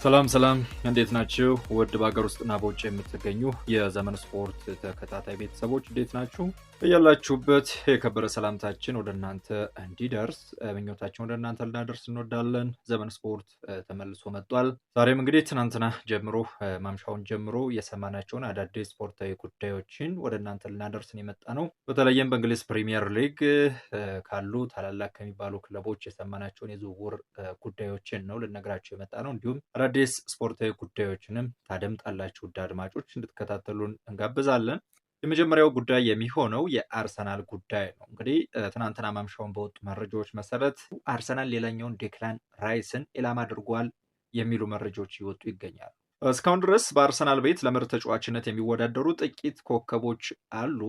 ሰላም እንዴት ናችሁ? ውድ በአገር ውስጥና በውጭ የምትገኙ የዘመን ስፖርት ተከታታይ ቤተሰቦች እንዴት ናችሁ? ያላችሁበት የከበረ ሰላምታችን ወደ እናንተ እንዲደርስ ምኞታችን ወደ እናንተ ልናደርስ እንወዳለን። ዘመን ስፖርት ተመልሶ መጥቷል። ዛሬም እንግዲህ ትናንትና ጀምሮ ማምሻውን ጀምሮ የሰማናቸውን አዳዲስ ስፖርታዊ ጉዳዮችን ወደ እናንተ ልናደርስን የመጣ ነው። በተለይም በእንግሊዝ ፕሪሚየር ሊግ ካሉ ታላላቅ ከሚባሉ ክለቦች የሰማናቸውን የዝውውር ጉዳዮችን ነው ልነግራቸው የመጣ ነው። እንዲሁም አዳዲስ ስፖርታዊ ጉዳዮችንም ታደምጣላችሁ። ውድ አድማጮች እንድትከታተሉን እንጋብዛለን። የመጀመሪያው ጉዳይ የሚሆነው የአርሰናል ጉዳይ ነው። እንግዲህ ትናንትና ማምሻውን በወጡ መረጃዎች መሰረት አርሰናል ሌላኛውን ዴክላን ራይስን ኢላማ አድርጓል የሚሉ መረጃዎች ይወጡ ይገኛሉ። እስካሁን ድረስ በአርሰናል ቤት ለምርጥ ተጫዋችነት የሚወዳደሩ ጥቂት ኮከቦች አሉ፣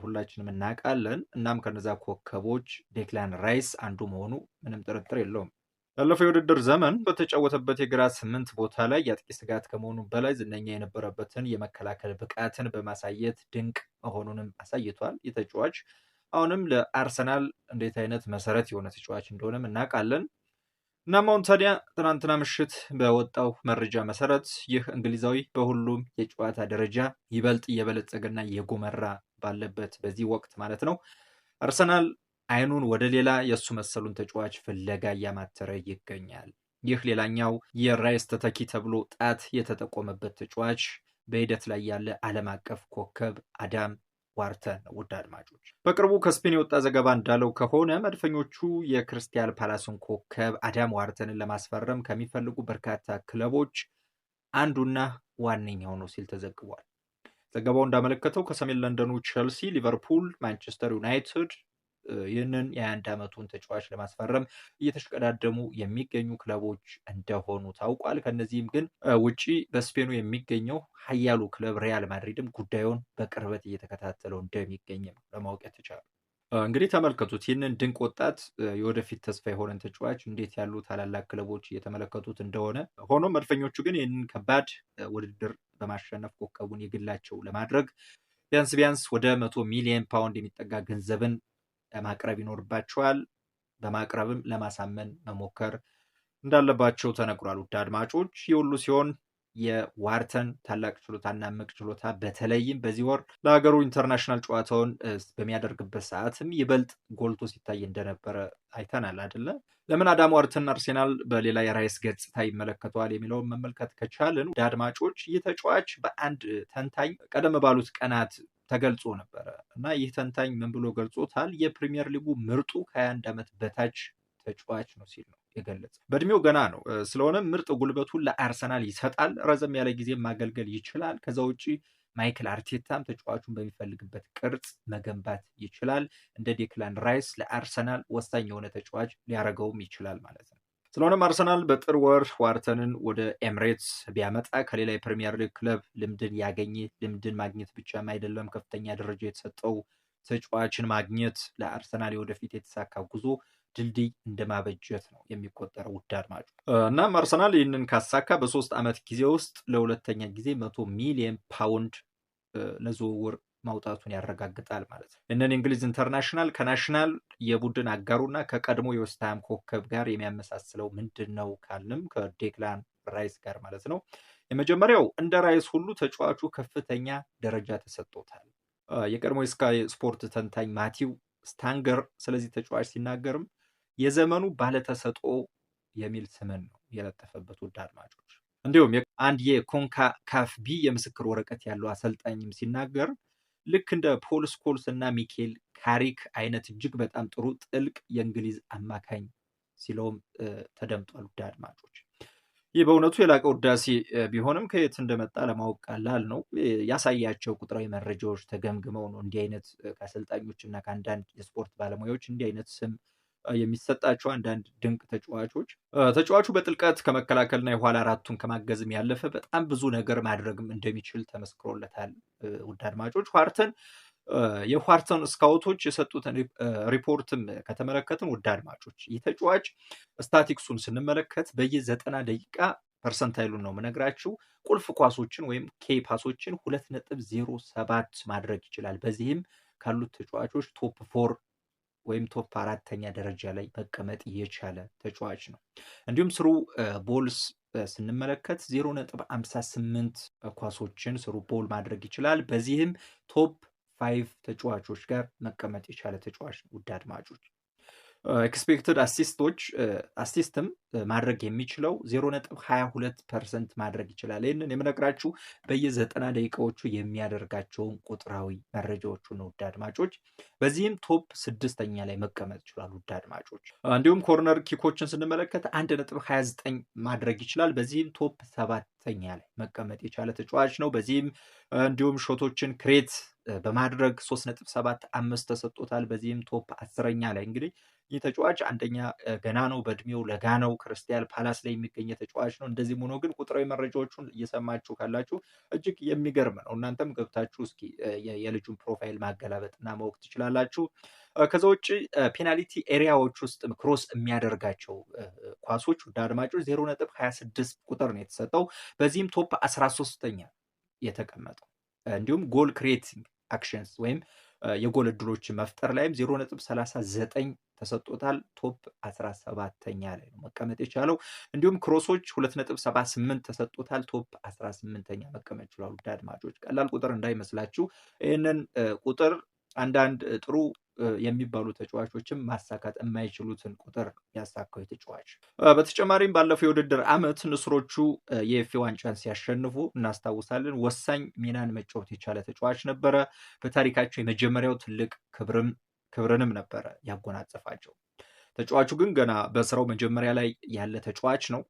ሁላችንም እናውቃለን። እናም ከነዛ ኮከቦች ዴክላን ራይስ አንዱ መሆኑ ምንም ጥርጥር የለውም። ያለፈው የውድድር ዘመን በተጫወተበት የግራ 8 ቦታ ላይ የአጥቂ ስጋት ከመሆኑ በላይ ዝነኛ የነበረበትን የመከላከል ብቃትን በማሳየት ድንቅ መሆኑንም አሳይቷል። የተጫዋች አሁንም ለአርሰናል እንዴት አይነት መሰረት የሆነ ተጫዋች እንደሆነም እናውቃለን። እናም አሁን ታዲያ ትናንትና ምሽት በወጣው መረጃ መሰረት ይህ እንግሊዛዊ በሁሉም የጨዋታ ደረጃ ይበልጥ እየበለጸገና እየጎመራ ባለበት በዚህ ወቅት ማለት ነው አርሰናል አይኑን ወደ ሌላ የእሱ መሰሉን ተጫዋች ፍለጋ እያማተረ ይገኛል። ይህ ሌላኛው የራይስ ተተኪ ተብሎ ጣት የተጠቆመበት ተጫዋች በሂደት ላይ ያለ ዓለም አቀፍ ኮከብ አዳም ዋርተን ነው። ውድ አድማጮች በቅርቡ ከስፔን የወጣ ዘገባ እንዳለው ከሆነ መድፈኞቹ የክሪስታል ፓላስን ኮከብ አዳም ዋርተንን ለማስፈረም ከሚፈልጉ በርካታ ክለቦች አንዱና ዋነኛው ነው ሲል ተዘግቧል። ዘገባው እንዳመለከተው ከሰሜን ለንደኑ ቼልሲ፣ ሊቨርፑል፣ ማንቸስተር ዩናይትድ ይህንን የ21 ዓመቱን ተጫዋች ለማስፈረም እየተሽቀዳደሙ የሚገኙ ክለቦች እንደሆኑ ታውቋል። ከነዚህም ግን ውጪ በስፔኑ የሚገኘው ኃያሉ ክለብ ሪያል ማድሪድም ጉዳዩን በቅርበት እየተከታተለው እንደሚገኝም ለማወቅ የተቻለ። እንግዲህ ተመልከቱት፣ ይህንን ድንቅ ወጣት የወደፊት ተስፋ የሆነን ተጫዋች እንዴት ያሉ ታላላቅ ክለቦች እየተመለከቱት እንደሆነ። ሆኖም መድፈኞቹ ግን ይህንን ከባድ ውድድር በማሸነፍ ኮከቡን የግላቸው ለማድረግ ቢያንስ ወደ 100 ሚሊዮን ፓውንድ የሚጠጋ ገንዘብን ማቅረብ ይኖርባቸዋል። በማቅረብም ለማሳመን መሞከር እንዳለባቸው ተነግሯል። ውድ አድማጮች የሁሉ ሲሆን የዋርተን ታላቅ ችሎታና እምቅ ችሎታ በተለይም በዚህ ወር ለሀገሩ ኢንተርናሽናል ጨዋታውን በሚያደርግበት ሰዓትም ይበልጥ ጎልቶ ሲታይ እንደነበረ አይተናል አይደለ? ለምን አዳም ዋርተን አርሴናል በሌላ የራይስ ገጽታ ይመለከተዋል የሚለውን መመልከት ከቻልን ውድ አድማጮች ይህ ተጫዋች በአንድ ተንታኝ ቀደም ባሉት ቀናት ተገልጾ ነበረ እና ይህ ተንታኝ ምን ብሎ ገልጾታል? የፕሪሚየር ሊጉ ምርጡ ከ21 ዓመት በታች ተጫዋች ነው ሲል ነው የገለጸው። በእድሜው ገና ነው። ስለሆነም ምርጥ ጉልበቱን ለአርሰናል ይሰጣል። ረዘም ያለ ጊዜ ማገልገል ይችላል። ከዛ ውጭ ማይክል አርቴታም ተጫዋቹን በሚፈልግበት ቅርጽ መገንባት ይችላል። እንደ ዴክላን ራይስ ለአርሰናል ወሳኝ የሆነ ተጫዋች ሊያደርገውም ይችላል ማለት ነው። ስለሆነም አርሰናል በጥር ወር ዋርተንን ወደ ኤምሬትስ ቢያመጣ ከሌላ የፕሪሚየር ሊግ ክለብ ልምድን ማግኘት ብቻም አይደለም፣ ከፍተኛ ደረጃ የተሰጠው ተጫዋችን ማግኘት ለአርሰናል የወደፊት የተሳካ ጉዞ ድልድይ እንደማበጀት ነው የሚቆጠረው። ውድ አድማጮች እናም አርሰናል ይህንን ካሳካ በ3 ዓመት ጊዜ ውስጥ ለሁለተኛ ጊዜ 100 ሚሊዮን ፓውንድ ለዝውውር ማውጣቱን ያረጋግጣል ማለት ነው። እነን እንግሊዝ ኢንተርናሽናል ከናሽናል የቡድን አጋሩና ከቀድሞ የዌስትሃም ኮከብ ጋር የሚያመሳስለው ምንድን ነው ካልንም ከዴክላን ራይስ ጋር ማለት ነው። የመጀመሪያው እንደ ራይስ ሁሉ ተጫዋቹ ከፍተኛ ደረጃ ተሰጥቶታል። የቀድሞ ስካይ ስፖርት ተንታኝ ማቲው ስታንገር ስለዚህ ተጫዋች ሲናገርም የዘመኑ ባለተሰጥኦ የሚል ስምን ነው የለጠፈበት። ውድ አድማጮች እንዲሁም አንድ የኮንካካፍ ቢ የምስክር ወረቀት ያለው አሰልጣኝም ሲናገር ልክ እንደ ፖል ስኮልስ እና ሚኬል ካሪክ አይነት እጅግ በጣም ጥሩ ጥልቅ የእንግሊዝ አማካኝ ሲለውም ተደምጧል። ውድ አድማጮች ይህ በእውነቱ የላቀ ውዳሴ ቢሆንም ከየት እንደመጣ ለማወቅ ቀላል ነው። ያሳያቸው ቁጥራዊ መረጃዎች ተገምግመው ነው እንዲህ አይነት ከአሰልጣኞች እና ከአንዳንድ የስፖርት ባለሙያዎች እንዲህ አይነት ስም የሚሰጣቸው አንዳንድ ድንቅ ተጫዋቹ በጥልቀት ከመከላከልና የኋላ አራቱን ከማገዝም ያለፈ በጣም ብዙ ነገር ማድረግም እንደሚችል ተመስክሮለታል። ውድ አድማጮች የዋርተን ስካውቶች የሰጡትን ሪፖርትም ከተመለከትን ውድ አድማጮች ይህ ተጫዋች ስታቲክሱን ስንመለከት በየ90 ደቂቃ ፐርሰንታይሉን ነው የምነግራችሁ ቁልፍ ኳሶችን ወይም ኬ ፓሶችን 2.07 ማድረግ ይችላል። በዚህም ካሉት ተጫዋቾች ቶፕ 4 ወይም ቶፕ አራተኛ ደረጃ ላይ መቀመጥ የቻለ ተጫዋች ነው። እንዲሁም ስሩ ቦልስ ስንመለከት 0.58 ኳሶችን ስሩ ቦል ማድረግ ይችላል። በዚህም ቶፕ 5 ተጫዋቾች ጋር መቀመጥ የቻለ ተጫዋች ነው። ውድ አድማጮች ኤክስፔክትድ አሲስትም ማድረግ የሚችለው 0.22% ማድረግ ይችላል። ይህንን የምነግራችሁ በየ90 ደቂቃዎቹ የሚያደርጋቸውን ቁጥራዊ መረጃዎቹ ነው ውድ አድማጮች። በዚህም ቶፕ 6ኛ ላይ መቀመጥ ይችላል ውድ አድማጮች። እንዲሁም ኮርነር ኪኮችን ስንመለከት 1.29 ማድረግ ይችላል። በዚህም ቶፕ 7ኛ ላይ መቀመጥ የቻለ ተጫዋች ነው። በዚህም እንዲሁም ሾቶችን ክሬት በማድረግ 3.75 ተሰጥቶታል። በዚህም ቶፕ 10ኛ ላይ እንግዲህ ይህ ተጫዋች አንደኛ ገና ነው፣ በእድሜው ለጋ ነው፣ ክሪስታል ፓላስ ላይ የሚገኝ ተጫዋች ነው። እንደዚህም ሆኖ ግን ቁጥራዊ መረጃዎቹን እየሰማችሁ ካላችሁ እጅግ የሚገርም ነው። እናንተም ገብታችሁ እስኪ የልጁን ፕሮፋይል ማገላበጥና ማወቅ ትችላላችሁ። ከዛ ውጭ ፔናልቲ ኤሪያዎች ውስጥ ክሮስ የሚያደርጋቸው ኳሶች ውድ አድማጮች 0.26 ቁጥር ነው የተሰጠው። በዚህም ቶፕ 13ኛ የተቀመጠው። እንዲሁም ጎል ክሬቲንግ አክሽንስ ወይም የጎል እድሎችን መፍጠር ላይም 0.39 ተሰጥቶታል። ቶፕ 17ኛ ላይ ነው መቀመጥ የቻለው። እንዲሁም ክሮሶች 2.78 ተሰጥቶታል። ቶፕ 18ኛ መቀመጥ ችሏል። ውድ አድማጮች ቀላል ቁጥር እንዳይመስላችሁ። ይህንን ቁጥር አንዳንድ ጥሩ የሚባሉ ተጫዋቾችም ማሳካት የማይችሉትን ቁጥር ያሳካው ተጫዋች። በተጨማሪም ባለፈው የውድድር ዓመት ንስሮቹ የኤፍኤ ዋንጫን ሲያሸንፉ እናስታውሳለን። ወሳኝ ሚናን መጫወት የቻለ ተጫዋች ነበረ። በታሪካቸው የመጀመሪያው ትልቅ ክብርንም ነበረ ያጎናጸፋቸው። ተጫዋቹ ግን ገና በስራው መጀመሪያ ላይ ያለ ተጫዋች ነው።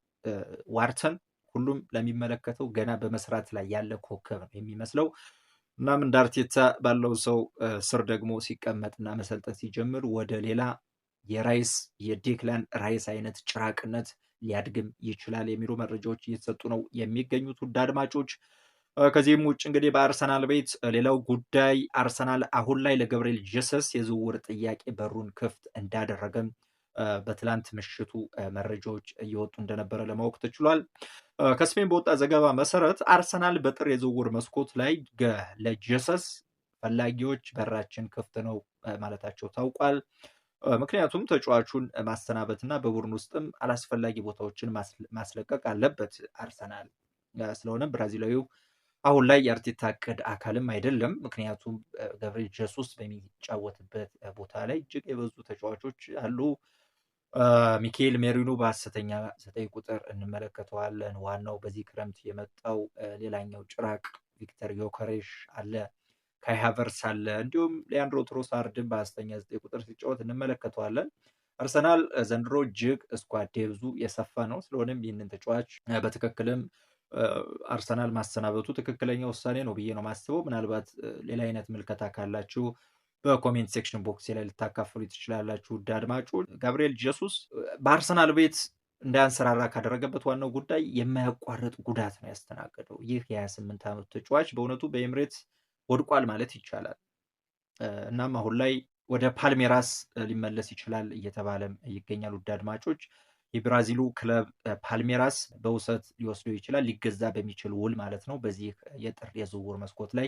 ዋርተን ሁሉም ለሚመለከተው ገና በመስራት ላይ ያለ ኮከብ ነው የሚመስለው። እናም እንደ አርቴታ ባለው ሰው ስር ደግሞ ሲቀመጥና መሰልጠን ሲጀምር ወደ ሌላ የዴክላን ራይስ አይነት ጭራቅነት ሊያድግም ይችላል የሚሉ መረጃዎች እየተሰጡ ነው የሚገኙት ውድ አድማጮች። ከዚህም ውጭ እንግዲህ በአርሰናል ቤት ሌላው ጉዳይ አርሰናል አሁን ላይ ለገብርኤል ጀሰስ የዝውውር ጥያቄ በሩን ክፍት እንዳደረገም በትላንት ምሽቱ መረጃዎች እየወጡ እንደነበረ ለማወቅ ተችሏል። ከስፔን በወጣ ዘገባ መሰረት አርሰናል በጥር የዝውውር መስኮት ላይ ለጀሰስ ፈላጊዎች በራችን ክፍት ነው ማለታቸው ታውቋል። ምክንያቱም ተጫዋቹን ማሰናበትና በቡድን ውስጥም አላስፈላጊ ቦታዎችን ማስለቀቅ አለበት አርሰናል። ስለሆነም ብራዚላዊው አሁን ላይ የአርቴታ እቅድ አካልም አይደለም። ምክንያቱም ገብርኤል ጀሱስ በሚጫወትበት ቦታ ላይ እጅግ የበዙ ተጫዋቾች አሉ። ሚካኤል ሜሪኖ በ10ኛ 9 ቁጥር እንመለከተዋለን። ዋናው በዚህ ክረምት የመጣው ሌላኛው ጭራቅ ቪክተር ዮከሬሽ አለ፣ ካይ ሃቨርትዝ አለ። እንዲሁም ሊያንድሮ ትሮሳርድን በ10ኛ 9 ቁጥር ሲጫወት እንመለከተዋለን። አርሰናል ዘንድሮ እጅግ ስኳድ ዴብዙ የሰፋ ነው። ስለሆነም ይህንን ተጫዋች በትክክልም አርሰናል ማሰናበቱ ትክክለኛ ውሳኔ ነው ብዬ ነው ማስበው። ምናልባት ሌላ አይነት ምልከታ ካላችሁ በኮሜንት ሴክሽን ቦክስ ላይ ልታካፍሉ ትችላላችሁ። ውድ አድማጮች ጋብርኤል ጀሱስ በአርሰናል ቤት እንዳያንሰራራ ካደረገበት ዋናው ጉዳይ የማያቋርጥ ጉዳት ነው ያስተናገደው። ይህ የ28 ዓመቱ ተጫዋች በእውነቱ በኤምሬትስ ወድቋል ማለት ይቻላል። እናም አሁን ላይ ወደ ፓልሜራስ ሊመለስ ይችላል እየተባለም ይገኛል። ውድ አድማጮች የብራዚሉ ክለብ ፓልሜራስ በውሰት ሊወስደው ይችላል፣ ሊገዛ በሚችል ውል ማለት ነው። በዚህ የጥር የዝውውር መስኮት ላይ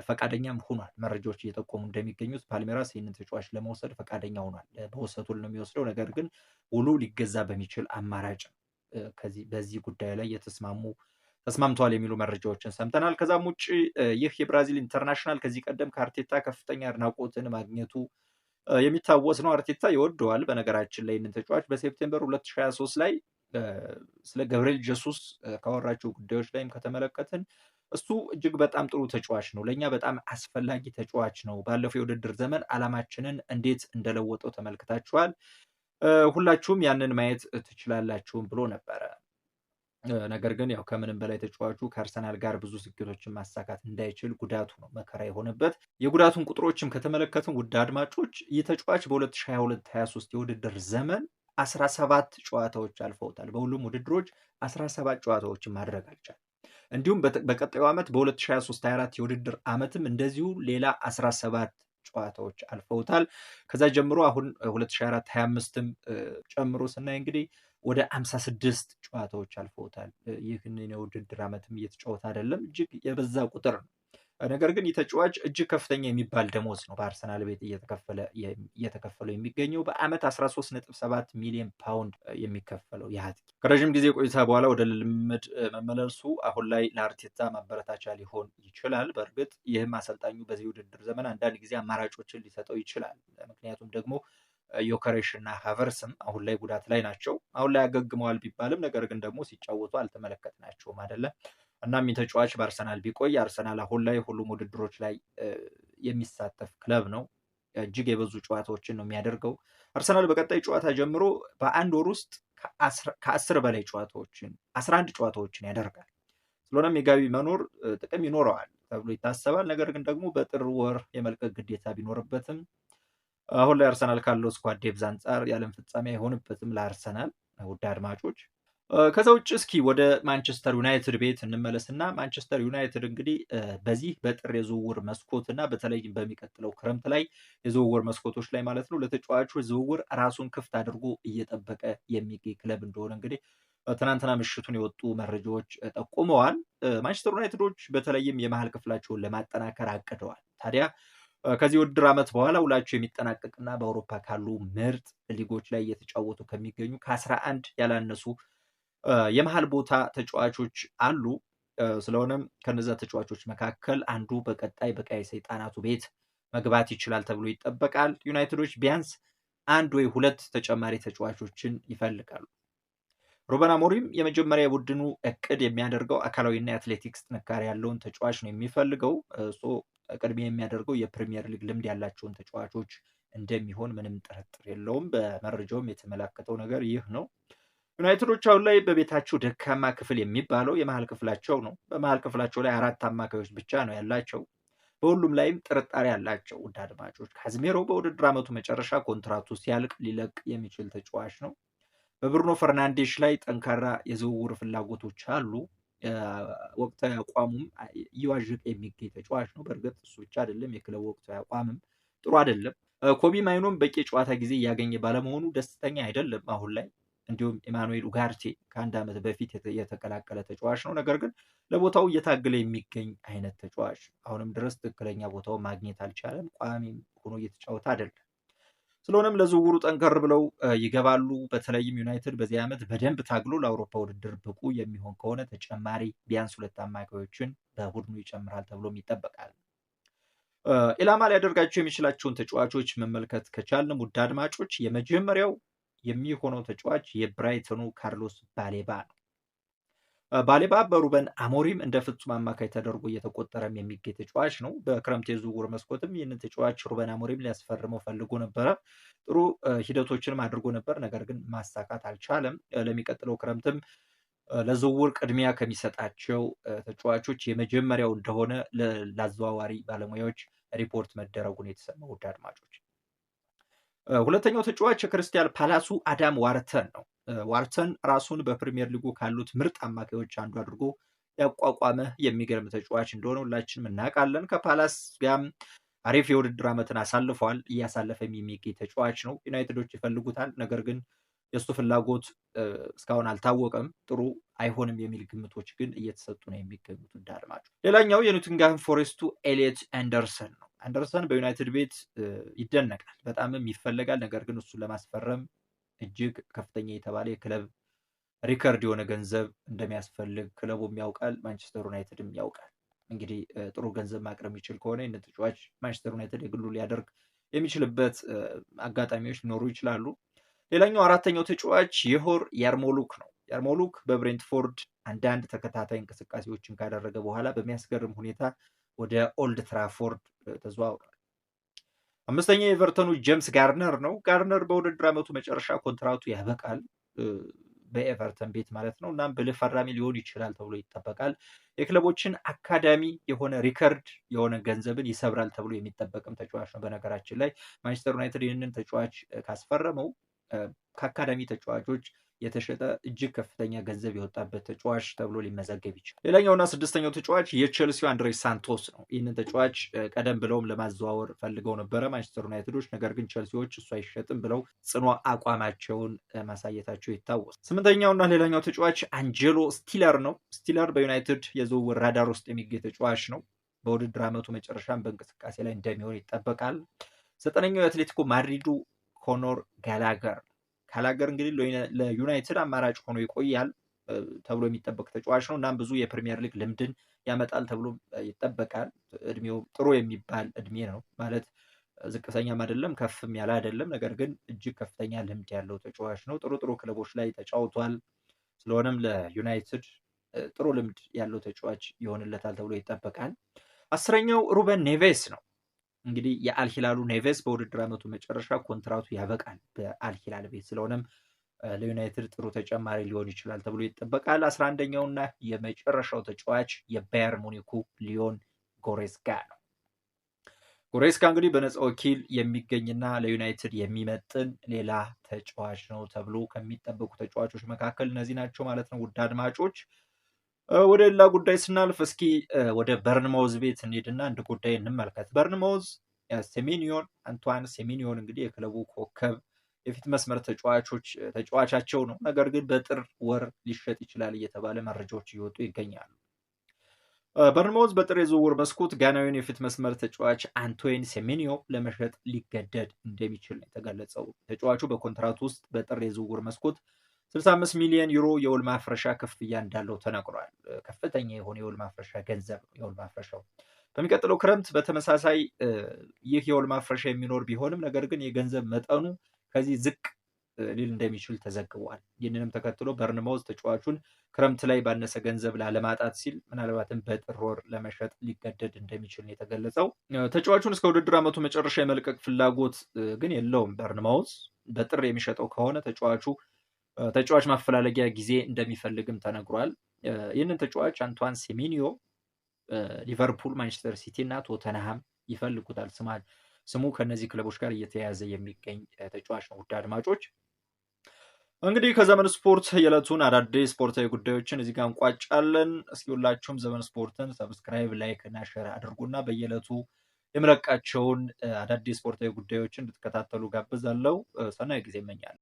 ፈቃደኛም ሆኗል። መረጃዎች እየጠቆሙ እንደሚገኙት ፓልሜራስ ይህንን ተጫዋች ለመውሰድ ፈቃደኛ ሆኗል። በውሰት ውል ነው የሚወስደው፣ ነገር ግን ውሉ ሊገዛ በሚችል አማራጭ በዚህ ጉዳይ ላይ ተስማምተዋል የሚሉ መረጃዎችን ሰምተናል። ከዛም ውጭ ይህ የብራዚል ኢንተርናሽናል ከዚህ ቀደም ከአርቴታ ከፍተኛ አድናቆትን ማግኘቱ የሚታወስ ነው። አርቴታ ይወደዋል። በነገራችን ላይ ይህንን ተጫዋች በሴፕቴምበር 2023 ላይ ስለ ገብርኤል ጀሱስ ካወራቸው ጉዳዮች ላይም ከተመለከትን እሱ እጅግ በጣም ጥሩ ተጫዋች ነው፣ ለእኛ በጣም አስፈላጊ ተጫዋች ነው። ባለፈው የውድድር ዘመን ዓላማችንን እንዴት እንደለወጠው ተመልክታችኋል። ሁላችሁም ያንን ማየት ትችላላችሁም ብሎ ነበረ። ነገር ግን ያው ከምንም በላይ ተጫዋቹ ከአርሰናል ጋር ብዙ ስኬቶችን ማሳካት እንዳይችል ጉዳቱ ነው መከራ የሆነበት። የጉዳቱን ቁጥሮችም ከተመለከትን ውድ አድማጮች ይህ ተጫዋች በ2022/23 የውድድር ዘመን 17 ጨዋታዎች አልፈውታል። በሁሉም ውድድሮች 17 ጨዋታዎችን ማድረግ አልቻለም። እንዲሁም በቀጣዩ ዓመት በ2023/24 የውድድር ዓመትም እንደዚሁ ሌላ 17 ጨዋታዎች አልፈውታል። ከዛ ጀምሮ አሁን 2024/25ም ጨምሮ ስናይ እንግዲህ ወደ 56 ጨዋታዎች አልፈውታል። ይህንን የውድድር ዓመትም እየተጫወተ አይደለም። እጅግ የበዛ ቁጥር ነው። ነገር ግን የተጫዋች እጅግ ከፍተኛ የሚባል ደሞዝ ነው በአርሰናል ቤት እየተከፈለው የሚገኘው በአመት 13.7 ሚሊዮን ፓውንድ የሚከፈለው የአጥቂ ከረዥም ጊዜ ቆይታ በኋላ ወደ ልምምድ መመለሱ አሁን ላይ ለአርቴታ ማበረታቻ ሊሆን ይችላል። በእርግጥ ይህም አሰልጣኙ በዚህ ውድድር ዘመን አንዳንድ ጊዜ አማራጮችን ሊሰጠው ይችላል። ምክንያቱም ደግሞ ዮከሬሽ እና ሃቨርስም አሁን ላይ ጉዳት ላይ ናቸው። አሁን ላይ ያገግመዋል ቢባልም ነገር ግን ደግሞ ሲጫወቱ አልተመለከትናቸውም አይደለም። እናም ተጫዋች በአርሰናል ቢቆይ አርሰናል አሁን ላይ ሁሉም ውድድሮች ላይ የሚሳተፍ ክለብ ነው። እጅግ የበዙ ጨዋታዎችን ነው የሚያደርገው። አርሰናል በቀጣይ ጨዋታ ጀምሮ በአንድ ወር ውስጥ ከ10 በላይ ጨዋታዎችን 11 ጨዋታዎችን ያደርጋል። ስለሆነም የጋቢ መኖር ጥቅም ይኖረዋል ተብሎ ይታሰባል። ነገር ግን ደግሞ በጥር ወር የመልቀቅ ግዴታ ቢኖርበትም አሁን ላይ አርሰናል ካለው ስኳድ ዴፕዝ አንጻር የዓለም ፍጻሜ አይሆንበትም ለአርሰናል ውድ አድማጮች። ከዛ ውጭ እስኪ ወደ ማንቸስተር ዩናይትድ ቤት እንመለስና ማንቸስተር ዩናይትድ እንግዲህ በዚህ በጥር የዝውውር መስኮት እና በተለይም በሚቀጥለው ክረምት ላይ የዝውውር መስኮቶች ላይ ማለት ነው ለተጫዋቾች ዝውውር ራሱን ክፍት አድርጎ እየጠበቀ የሚገኝ ክለብ እንደሆነ እንግዲህ ትናንትና ምሽቱን የወጡ መረጃዎች ጠቁመዋል። ማንቸስተር ዩናይትዶች በተለይም የመሀል ክፍላቸውን ለማጠናከር አቅደዋል። ታዲያ ከዚህ ውድድር ዓመት በኋላ ውላቸው የሚጠናቀቅና በአውሮፓ ካሉ ምርጥ ሊጎች ላይ እየተጫወቱ ከሚገኙ ከ11 ያላነሱ የመሃል ቦታ ተጫዋቾች አሉ። ስለሆነም ከነዛ ተጫዋቾች መካከል አንዱ በቀጣይ በቀይ ሰይጣናቱ ቤት መግባት ይችላል ተብሎ ይጠበቃል። ዩናይትዶች ቢያንስ 1 ወይ 2 ተጨማሪ ተጫዋቾችን ይፈልጋሉ። ሩበን አሞሪም የመጀመሪያ የቡድኑ እቅድ የሚያደርገው አካላዊና የአትሌቲክስ ጥንካሬ ያለውን ተጫዋች ነው የሚፈልገው። ቅድሚያ የሚያደርገው የፕሪሚየር ሊግ ልምድ ያላቸውን ተጫዋቾች እንደሚሆን ምንም ጥርጥር የለውም። በመረጃውም የተመላከተው ነገር ይህ ነው። ዩናይትዶች አሁን ላይ በቤታቸው ደካማ ክፍል የሚባለው የመሃል ክፍላቸው ነው። በመሃል ክፍላቸው ላይ 4 አማካዮች ብቻ ነው ያላቸው። በሁሉም ላይም ጥርጣሬ ያላቸው ውድ አድማጮች። ካዝሜሮ በውድድር ዓመቱ መጨረሻ ኮንትራቱ ሲያልቅ ሊለቅ የሚችል ተጫዋች ነው። በብሩኖ ፈርናንዴሽ ላይ ጠንካራ የዝውውር ፍላጎቶች አሉ። ወቅታዊ አቋሙም እየዋዠቀ የሚገኝ ተጫዋች ነው። በእርግጥ እሱ ብቻ አይደለም፣ የክለቡ ወቅታዊ አቋምም ጥሩ አይደለም። ኮቢ ማይኖም በቂ ጨዋታ ጊዜ እያገኘ ባለመሆኑ ደስተኛ አይደለም አሁን ላይ። እንዲሁም ኢማኑኤል ኡጋርቴ ከ1 ዓመት በፊት የተቀላቀለ ተጫዋች ነው። ነገር ግን ለቦታው እየታገለ የሚገኝ አይነት ተጫዋች አሁንም ድረስ ትክክለኛ ቦታው ማግኘት አልቻለም። ቋሚ ሆኖ እየተጫወተ አይደለም። ስለሆነም ለዝውውሩ ጠንከር ብለው ይገባሉ። በተለይም ዩናይትድ በዚህ ዓመት በደንብ ታግሎ ለአውሮፓ ውድድር ብቁ የሚሆን ከሆነ ተጨማሪ ቢያንስ 2 አማካዮችን በቡድኑ ይጨምራል ተብሎም ይጠበቃል። ኢላማ ሊያደርጋቸው የሚችላቸውን ተጫዋቾች መመልከት ከቻልን ውድ አድማጮች የመጀመሪያው የሚሆነው ተጫዋች የብራይተኑ ካርሎስ ባሌባ ነው። ባሌባ በሩበን አሞሪም እንደ ፍጹም አማካይ ተደርጎ እየተቆጠረም የሚገኝ ተጫዋች ነው። በክረምት የዝውውር መስኮትም ይህንን ተጫዋች ሩበን አሞሪም ሊያስፈርመው ፈልጎ ነበረ። ጥሩ ሂደቶችንም አድርጎ ነበር፣ ነገር ግን ማሳካት አልቻለም። ለሚቀጥለው ክረምትም ለዝውውር ቅድሚያ ከሚሰጣቸው ተጫዋቾች የመጀመሪያው እንደሆነ ለአዘዋዋሪ ባለሙያዎች ሪፖርት መደረጉን የተሰማው ውድ አድማጮች። ሁለተኛው ተጫዋች የክሪስታል ፓላሱ አዳም ዋርተን ነው። ዋርተን ራሱን በፕሪሚየር ሊጉ ካሉት ምርጥ አማካዮች አንዱ አድርጎ ያቋቋመ የሚገርም ተጫዋች እንደሆነ ሁላችንም እናውቃለን። ከፓላስ ጋርም አሪፍ የውድድር ዓመትን አሳልፏል። እያሳለፈም የሚገኝ ተጫዋች ነው። ዩናይትዶች ይፈልጉታል፣ ነገር ግን የእሱ ፍላጎት እስካሁን አልታወቀም። ጥሩ አይሆንም የሚል ግምቶች ግን እየተሰጡ ነው የሚገኙት ውድ አድማጮች። ሌላኛው የኖቲንግሃም ፎሬስቱ ኤሊየት አንደርሰን ነው። አንደርሰን በዩናይትድ ቤት ይደነቃል፣ በጣምም ይፈለጋል። ነገር ግን እሱን ለማስፈረም እጅግ ከፍተኛ የተባለ የክለብ ሪከርድ የሆነ ገንዘብ እንደሚያስፈልግ ክለቡም ያውቃል፣ ማንቸስተር ዩናይትድም ያውቃል። እንግዲህ ጥሩ ገንዘብ ማቅረብ የሚችል ከሆነ ይህን ተጫዋች ማንቸስተር ዩናይትድ የግሉ ሊያደርግ የሚችልበት አጋጣሚዎች ሊኖሩ ይችላሉ። ሌላኛው አራተኛው ተጫዋች የሆር ያርሞሉክ ነው። ያርሞሉክ በብሬንትፎርድ አንዳንድ ተከታታይ እንቅስቃሴዎችን ካደረገ በኋላ በሚያስገርም ሁኔታ ወደ ኦልድ ትራፎርድ ተዘዋውሯል። አምስተኛ የኤቨርተኑ ጄምስ ጋርነር ነው። ጋርነር በውድድር ዓመቱ መጨረሻ ኮንትራቱ ያበቃል በኤቨርተን ቤት ማለት ነው። እናም ብልህ ፈራሚ ሊሆን ይችላል ተብሎ ይጠበቃል። የክለቦችን አካዳሚ የሆነ ሪከርድ የሆነ ገንዘብን ይሰብራል ተብሎ የሚጠበቅም ተጫዋች ነው። በነገራችን ላይ ማንቸስተር ዩናይትድ ይህንን ተጫዋች ካስፈረመው ከአካዳሚ ተጫዋቾች የተሸጠ እጅግ ከፍተኛ ገንዘብ የወጣበት ተጫዋች ተብሎ ሊመዘገብ ይችላል። ሌላኛውና ስድስተኛው ተጫዋች የቼልሲው አንድሬ ሳንቶስ ነው። ይህንን ተጫዋች ቀደም ብለውም ለማዘዋወር ፈልገው ነበረ ማንቸስተር ዩናይትዶች፣ ነገር ግን ቼልሲዎች እሱ አይሸጥም ብለው ጽኑ አቋማቸውን ማሳየታቸው ይታወሳል። ስምንተኛውና ሌላኛው ተጫዋች አንጀሎ ስቲለር ነው። ስቲለር በዩናይትድ የዝውውር ራዳር ውስጥ የሚገኝ ተጫዋች ነው። በውድድር ዓመቱ መጨረሻም በእንቅስቃሴ ላይ እንደሚሆን ይጠበቃል። 9ኛው የአትሌቲኮ ማድሪዱ ኮኖር ጋላገር እንግዲህ ለዩናይትድ አማራጭ ሆኖ ይቆያል ተብሎ የሚጠበቅ ተጫዋች ነው። እናም ብዙ የፕሪሚየር ሊግ ልምድን ያመጣል ተብሎ ይጠበቃል። እድሜው ጥሩ የሚባል እድሜ ነው ማለት ዝቅተኛም አይደለም ከፍም ያለ አይደለም። ነገር ግን እጅግ ከፍተኛ ልምድ ያለው ተጫዋች ነው። ጥሩ ክለቦች ላይ ተጫውቷል። ስለሆነም ለዩናይትድ ጥሩ ልምድ ያለው ተጫዋች ይሆንለታል ተብሎ ይጠበቃል። 10ኛው ሩበን ኔቬስ ነው። እንግዲህ የአልሂላሉ ኔቬስ በውድድር ዓመቱ መጨረሻ ኮንትራቱ ያበቃል በአልሂላል ቤት። ስለሆነም ለዩናይትድ ጥሩ ተጨማሪ ሊሆን ይችላል ተብሎ ይጠበቃል። 11ኛውና የመጨረሻው ተጫዋች የባየር ሙኒኩ ሊዮን ጎሬስካ ነው። ጎሬስካ እንግዲህ በነፃ ወኪል የሚገኝና ለዩናይትድ የሚመጥን ሌላ ተጫዋች ነው ተብሎ ከሚጠበቁ ተጫዋቾች መካከል እነዚህ ናቸው ማለት ነው። ውድ አድማጮች ወደ ሌላ ጉዳይ ስናልፍ እስኪ ወደ በርንማውዝ ቤት እንሄድና አንድ ጉዳይ እንመልከት። በርንማውዝ አንቷን ሴሜንዮን እንግዲህ የክለቡ ኮከብ የፊት መስመር ተጫዋቻቸው ነው። ነገር ግን በጥር ወር ሊሸጥ ይችላል እየተባለ መረጃዎች እየወጡ ይገኛሉ። በርንማውዝ በጥር የዝውውር መስኮት ጋናዊውን የፊት መስመር ተጫዋች አንቶይን ሴሜንዮ ለመሸጥ ሊገደድ እንደሚችል ነው የተገለጸው። ተጫዋቹ በኮንትራቱ ውስጥ በጥር የዝውውር መስኮት 65 ሚሊዮን ዩሮ የውል ማፍረሻ ክፍያ እንዳለው ተነግሯል። ከፍተኛ የሆነ የውል ማፍረሻ ገንዘብ ነው የውል ማፍረሻው። በሚቀጥለው ክረምት በተመሳሳይ ይህ የውል ማፍረሻ የሚኖር ቢሆንም ነገር ግን የገንዘብ መጠኑ ከዚህ ዝቅ ሊል እንደሚችል ተዘግቧል። ይህንንም ተከትሎ በርንማውዝ ተጫዋቹን ክረምት ላይ ባነሰ ገንዘብ ላለማጣት ሲል ምናልባትም በጥር ወር ለመሸጥ ሊገደድ እንደሚችል ነው የተገለጸው። ተጫዋቹን እስከ ውድድር ዓመቱ መጨረሻ የመልቀቅ ፍላጎት ግን የለውም በርንማውዝ። በጥር የሚሸጠው ከሆነ ተጫዋች ማፈላለጊያ ጊዜ እንደሚፈልግም ተነግሯል። ይህንን ተጫዋች አንቷን ሴሜንዮ ሊቨርፑል፣ ማንቸስተር ሲቲ እና ቶተንሃም ይፈልጉታል። ስሙ ከነዚህ ክለቦች ጋር እየተያያዘ የሚገኝ ተጫዋች ነው። ውድ አድማጮች እንግዲህ ከዘመን ስፖርት የዕለቱን አዳዲስ ስፖርታዊ ጉዳዮችን እዚህ ጋር እንቋጫለን። እስኪ ሁላችሁም ዘመን ስፖርትን ሰብስክራይብ፣ ላይክ እና ሼር አድርጉና በየዕለቱ የምለቃቸውን አዳዲስ ስፖርታዊ ጉዳዮችን እንድትከታተሉ ጋብዛለሁ። ሰናይ ጊዜ እመኛለሁ።